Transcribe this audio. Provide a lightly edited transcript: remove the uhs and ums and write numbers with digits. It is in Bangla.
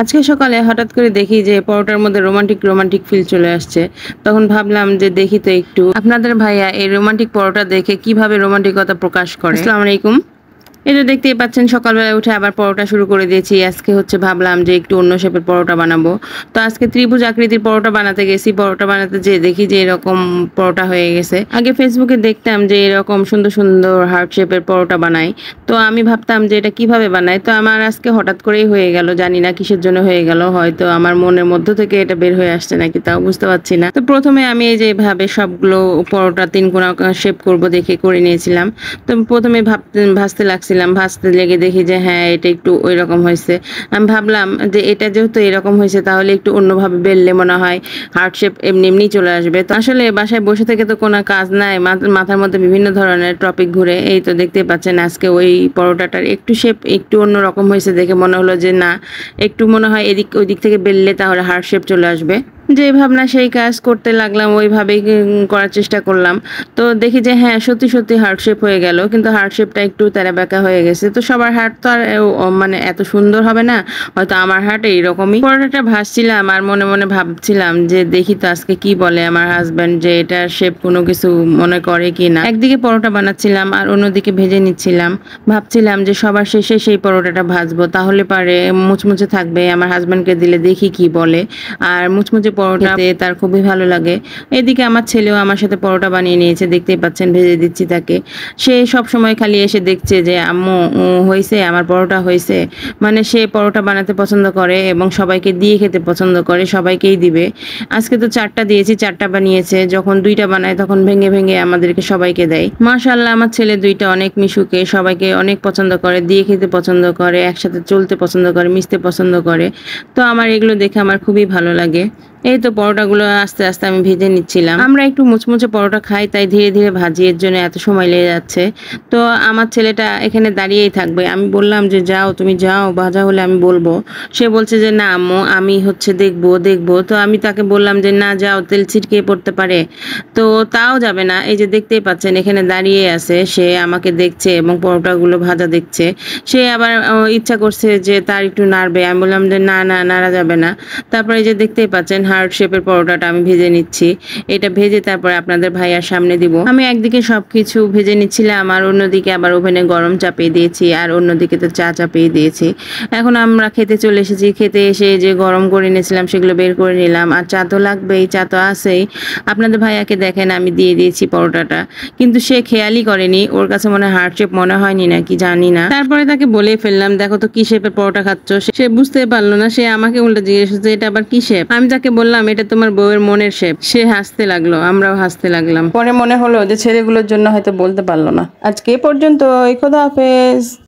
আজকে সকালে হঠাৎ করে দেখি যে পরোটার মধ্যে রোমান্টিক রোমান্টিক ফিল চলে আসছে। তখন ভাবলাম যে দেখি তো একটু আপনাদের ভাইয়া এই রোমান্টিক পরোটা দেখে কিভাবে রোমান্টিকতা প্রকাশ করে। আসসালামু আলাইকুম। এই যে দেখতেই পাচ্ছেন সকালবেলা উঠে আবার পরোটা শুরু করে দিয়েছি। আজকে হচ্ছে ভাবলাম যে একটু অন্য শেপের পরোটা বানাবো। তো আজকে ত্রিভুজ আকৃতির পরোটা বানাতে গেছি। পরোটা বানাতে যেয়ে দেখি যে এরকম পরোটা হয়ে গেছে। আগে ফেসবুকে দেখতাম যে এরকম সুন্দর সুন্দর হার্ট শেপের পরোটা বানায়। তো আমি ভাবতাম যে এটা কিভাবে বানায়। তো আমার আজকে হঠাৎ করেই হয়ে গেল। জানি না কিসের জন্য হয়ে গেল। হয়তো আমার মনের মধ্য থেকে এটা বের হয়ে আসছে নাকি তাও বুঝতে পারছি না। তো প্রথমে আমি এই যে এভাবে সবগুলো পরোটা তিন কোনা শেপ করব দেখে করে নিয়েছিলাম। তো প্রথমে ভাজতে লাগছিলাম। ভাজতে লেগে দেখি যে হ্যাঁ এটা একটু ওই রকম হয়েছে। আমি ভাবলাম যে এটা যেহেতু এরকম হয়েছে তাহলে একটু অন্যভাবে বেললে মনে হয় হার্ট শেপ এমনি এমনি চলে আসবে। তো আসলে বাসায় বসে থেকে তো কোনো কাজ নাই, মাথার মধ্যে বিভিন্ন ধরনের টপিক ঘুরে। এই তো দেখতে পাচ্ছেন আজকে ওই পরোটাটার একটু শেপ একটু অন্য রকম হয়েছে দেখে মনে হলো যে না, একটু মনে হয় এদিক ওই দিক থেকে বেললে তাহলে হার্ট শেপ চলে আসবে। যে ভাবনা সেই কাজ করতে লাগলাম, ওইভাবেই করার চেষ্টা করলাম। তো দেখি যে হ্যাঁ সত্যি সত্যি হার্ট শেপ হয়ে গেল, কিন্তু হার্ট শেপটা একটু তেরাবেঁকা হয়ে গেছে। তো সবার হার্ট তো আর মানে এত সুন্দর হবে না, হয়তো আমার হার্ট এইরকমই। পরোটাটা ভাজছিলাম আর মনে মনে ভাবছিলাম যে দেখি তো আজকে কি বলে আমার হাজব্যান্ড, যে এটার শেপ কোনো কিছু মনে করে কি না। একদিকে পরোটা বানাচ্ছিলাম আর অন্যদিকে ভেজে নিচ্ছিলাম। ভাবছিলাম যে সবার শেষে সেই পরোটাটা ভাজবো, তাহলে পারে মুচমুচে থাকবে, আমার হাজব্যান্ডকে দিলে দেখি কি বলে। আর মুচমুচে পরোটাতে তার খুবই ভালো লাগে। এদিকে আমার ছেলেও আমার সাথে পরোটা বানিয়ে নিয়েছে, দেখতেই পাচ্ছেন ভেজে দিচ্ছি তাকে। সে সব সময় খালি এসে দেখছে যে আম্মু হয়েছে, আমার পরোটা হয়েছে। মানে সে পরোটা বানাতে পছন্দ করে এবং সবাইকে দিয়ে খেতে পছন্দ করে, সবাইকেই দিবে। আজকে তো 4টা দিয়েছি, 4টা বানিয়েছে। যখন 2টা বানায় তখন ভেঙে ভেঙে আমাদেরকে সবাইকে দেয়। মাশাআল্লাহ আমার ছেলে 2টা অনেক মিশুকে, সবাইকে অনেক পছন্দ করে, দিয়ে খেতে পছন্দ করে, একসাথে চলতে পছন্দ করে, মিশতে পছন্দ করে। তো আমার এগুলো দেখে আমার খুবই ভালো লাগে। এই তো পরোটাগুলো আস্তে আস্তে আমি ভেজে নিচ্ছিলাম। আমরা একটু মুচমুচে পরোটা খাই, তাই ধীরে ধীরে ভাজি, এর জন্য এত সময় লেগে যাচ্ছে। তো আমার ছেলেটা এখানে দাঁড়িয়েই থাকবে। আমি বললাম যে যাও, তুমি যাও, ভাজা হলে আমি বলবো। সে বলছে যে না আম্মু আমি হচ্ছে দেখবো দেখবো। তো আমি তাকে বললাম যে না যাও, তেল ছিটকে পড়তে পারে। তো তাও যাবে না। এই যে দেখতেই পাচ্ছেন এখানে দাঁড়িয়ে আছে, সে আমাকে দেখছে এবং পরোটাগুলো ভাজা দেখছে। সে আবার ইচ্ছা করছে যে তার একটু নাড়বে। আমি বললাম যে না না, নাড়া যাবে না। তারপরে এই যে দেখতেই পাচ্ছেন হার্ট শেপের পরোটাটা আমি ভেজে নিচ্ছি। এটা ভেজে তারপরে আপনাদের ভাইয়ার সামনে দিব। আমি একদিকে সবকিছু ভেজে নিচ্ছিলাম আর অন্যদিকে আবার ওভেনে গরম চাপিয়ে দিয়েছি, আর অন্যদিকে তো চা চাপিয়ে দিয়েছি। এখন আমরা খেতে চলে এসেছি। খেতে এসে যে গরম করে নিয়েছিলাম সেগুলো বের করে নিলাম। আর চা তো লাগবেই, চা তো আছেই। আপনাদের ভাইয়াকে দেখেন আমি দিয়ে দিয়েছি পরোটাটা, কিন্তু সে খেয়ালই করেনি। ওর কাছে মনে হয় হার্ট শেপ মনে হয়নি নাকি জানি না। তারপরে তাকে বলে ফেললাম দেখো তো কি শেপের পরোটা খাচ্ছ। সে বুঝতে পারলো না, সে আমাকে উল্টা জিজ্ঞেস করছে এটা আবার কি শেপ। আমি তাকে বললাম এটা তোমার বউয়ের মনের শেপ। সে হাসতে লাগলো, আমরাও হাসতে লাগলাম। পরে মনে হলো যে ছেলেগুলোর জন্য হয়তো বলতে পারলো না। আজকে এ পর্যন্ত, খোদা হাফেজ।